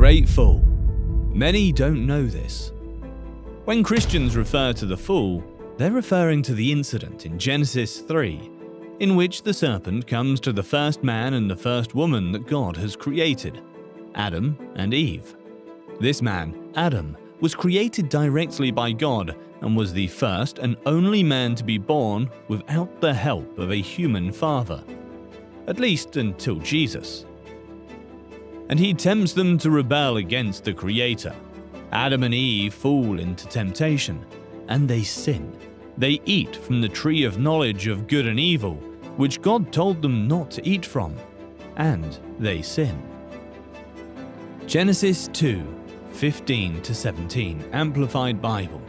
great fall. Many don't know this. When Christians refer to the fall, they're referring to the incident in Genesis 3, in which the serpent comes to the first man and the first woman that God has created, Adam and Eve. This man, Adam, was created directly by God and was the first and only man to be born without the help of a human father, at least until Jesus. And he tempts them to rebel against the Creator. Adam and Eve fall into temptation, and they sin. They eat from the tree of knowledge of good and evil, which God told them not to eat from, and they sin. Genesis 2:15-17, Amplified Bible.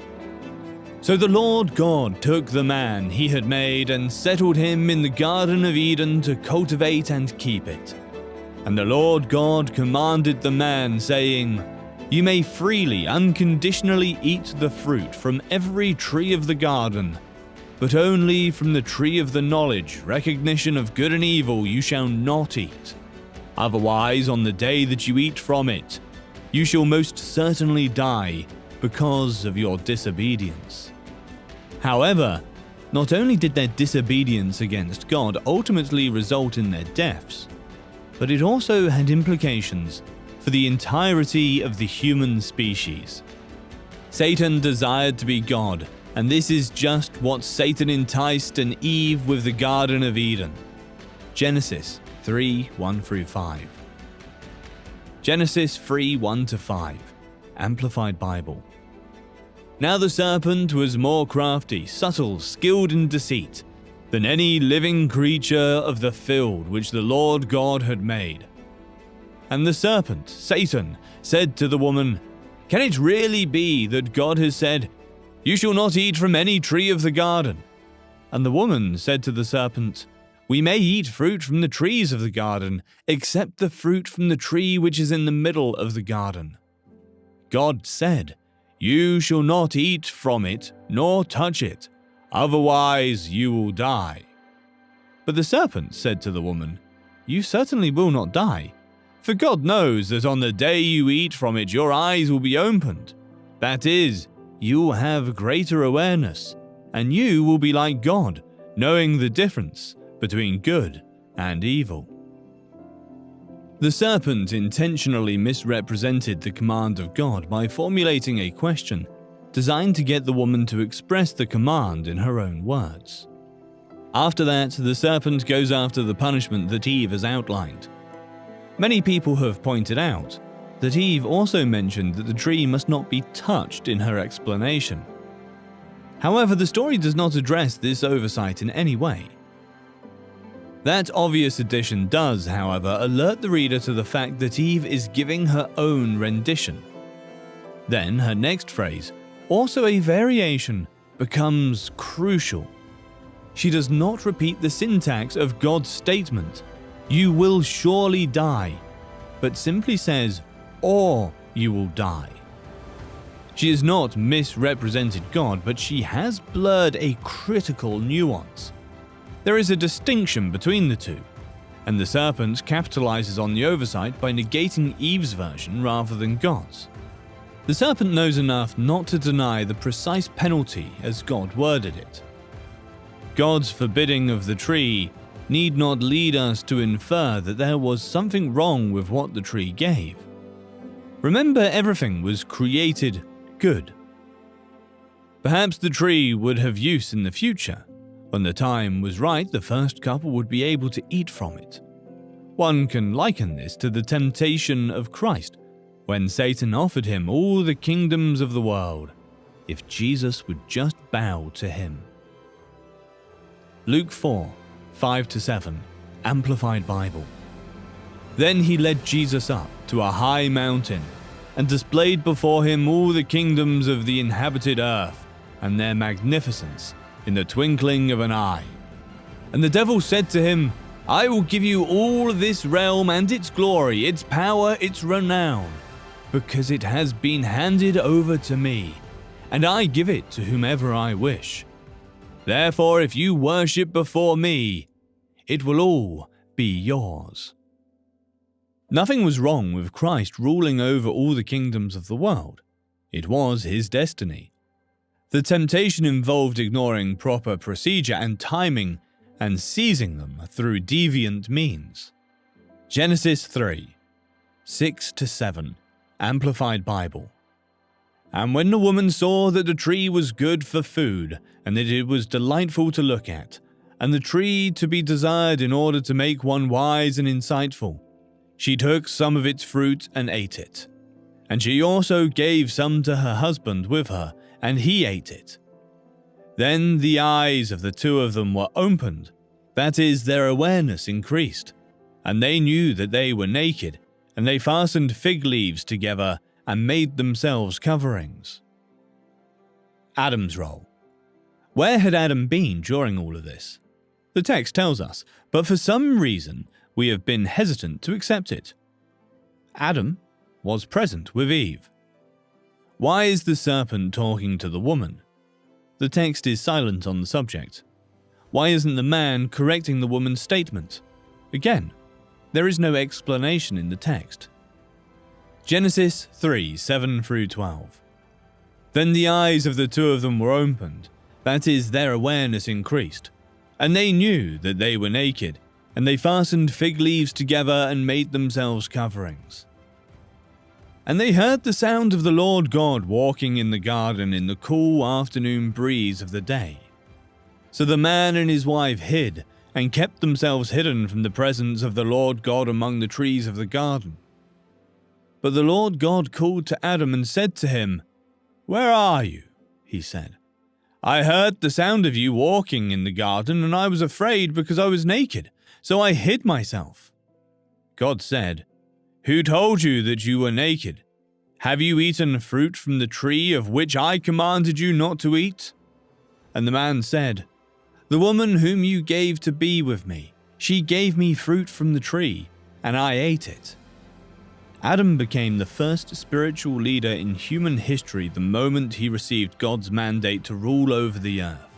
So the Lord God took the man he had made and settled him in the Garden of Eden to cultivate and keep it. And the Lord God commanded the man, saying, You may freely, unconditionally eat the fruit from every tree of the garden, but only from the tree of the knowledge, recognition of good and evil you shall not eat. Otherwise, on the day that you eat from it, you shall most certainly die because of your disobedience. However, not only did their disobedience against God ultimately result in their deaths, but it also had implications for the entirety of the human species. Satan desired to be God, and this is just what Satan enticed an Eve with the Garden of Eden. Genesis 3:1-5. Genesis 3:1-5, Amplified Bible. Now the serpent was more crafty, subtle, skilled in deceit, than any living creature of the field which the Lord God had made. And the serpent, Satan, said to the woman, Can it really be that God has said, You shall not eat from any tree of the garden? And the woman said to the serpent, We may eat fruit from the trees of the garden, except the fruit from the tree which is in the middle of the garden. God said, You shall not eat from it, nor touch it, otherwise you will die. But the serpent said to the woman, You certainly will not die, for God knows that on the day you eat from it your eyes will be opened. That is, you will have greater awareness, and you will be like God, knowing the difference between good and evil. The serpent intentionally misrepresented the command of God by formulating a question designed to get the woman to express the command in her own words. After that, the serpent goes after the punishment that Eve has outlined. Many people have pointed out that Eve also mentioned that the tree must not be touched in her explanation. However, the story does not address this oversight in any way. That obvious addition does, however, alert the reader to the fact that Eve is giving her own rendition. Then her next phrase, also a variation, becomes crucial. She does not repeat the syntax of God's statement, You will surely die, but simply says, or you will die. She has not misrepresented God, but she has blurred a critical nuance. There is a distinction between the two, and the serpent capitalizes on the oversight by negating Eve's version rather than God's. The serpent knows enough not to deny the precise penalty as God worded it. God's forbidding of the tree need not lead us to infer that there was something wrong with what the tree gave. Remember, everything was created good. Perhaps the tree would have use in the future. When the time was right, the first couple would be able to eat from it. One can liken this to the temptation of Christ, when Satan offered him all the kingdoms of the world, if Jesus would just bow to him. Luke 4:5-7, Amplified Bible. Then he led Jesus up to a high mountain, and displayed before him all the kingdoms of the inhabited earth, and their magnificence in the twinkling of an eye. And the devil said to him, I will give you all this realm and its glory, its power, its renown, because it has been handed over to me, and I give it to whomever I wish. Therefore, if you worship before me, it will all be yours. Nothing was wrong with Christ ruling over all the kingdoms of the world. It was his destiny. The temptation involved ignoring proper procedure and timing and seizing them through deviant means. Genesis 3, 6-7, Amplified Bible. And when the woman saw that the tree was good for food, and that it was delightful to look at, and the tree to be desired in order to make one wise and insightful, she took some of its fruit and ate it. And she also gave some to her husband with her, and he ate it. Then the eyes of the two of them were opened, that is, their awareness increased, and they knew that they were naked, and they fastened fig leaves together and made themselves coverings. Adam's role. Where had Adam been during all of this? The text tells us, but for some reason we have been hesitant to accept it. Adam was present with Eve. Why is the serpent talking to the woman? The text is silent on the subject. Why isn't the man correcting the woman's statement? Again, there is no explanation in the text. Genesis 3, 7-12. Then the eyes of the two of them were opened, that is, their awareness increased, and they knew that they were naked, and they fastened fig leaves together and made themselves coverings. And they heard the sound of the Lord God walking in the garden in the cool afternoon breeze of the day. So the man and his wife hid, and kept themselves hidden from the presence of the Lord God among the trees of the garden. But the Lord God called to Adam and said to him, "Where are you?" he said. "I heard the sound of you walking in the garden, and I was afraid because I was naked, so I hid myself." God said, "Who told you that you were naked? Have you eaten fruit from the tree of which I commanded you not to eat?" And the man said, "The woman whom you gave to be with me, she gave me fruit from the tree, and I ate it." Adam became the first spiritual leader in human history the moment he received God's mandate to rule over the earth.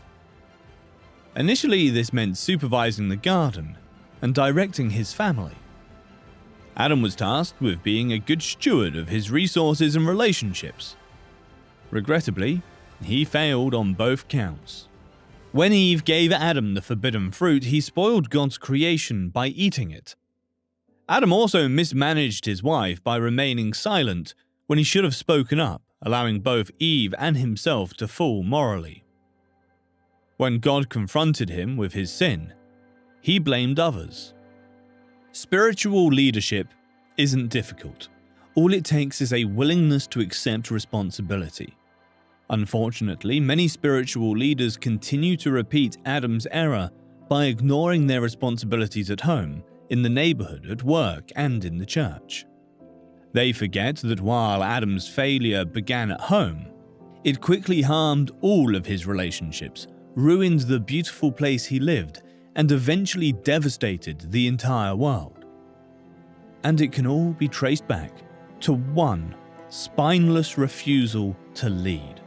Initially, this meant supervising the garden and directing his family. Adam was tasked with being a good steward of his resources and relationships. Regrettably, he failed on both counts. When Eve gave Adam the forbidden fruit, he spoiled God's creation by eating it. Adam also mismanaged his wife by remaining silent when he should have spoken up, allowing both Eve and himself to fall morally. When God confronted him with his sin, he blamed others. Spiritual leadership isn't difficult. All it takes is a willingness to accept responsibility. Unfortunately, many spiritual leaders continue to repeat Adam's error by ignoring their responsibilities at home, in the neighborhood, at work, and in the church. They forget that while Adam's failure began at home, it quickly harmed all of his relationships, ruined the beautiful place he lived, and eventually devastated the entire world. And it can all be traced back to one spineless refusal to lead.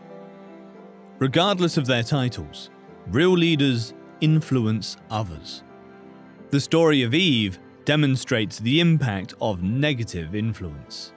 Regardless of their titles, real leaders influence others. The story of Eve demonstrates the impact of negative influence.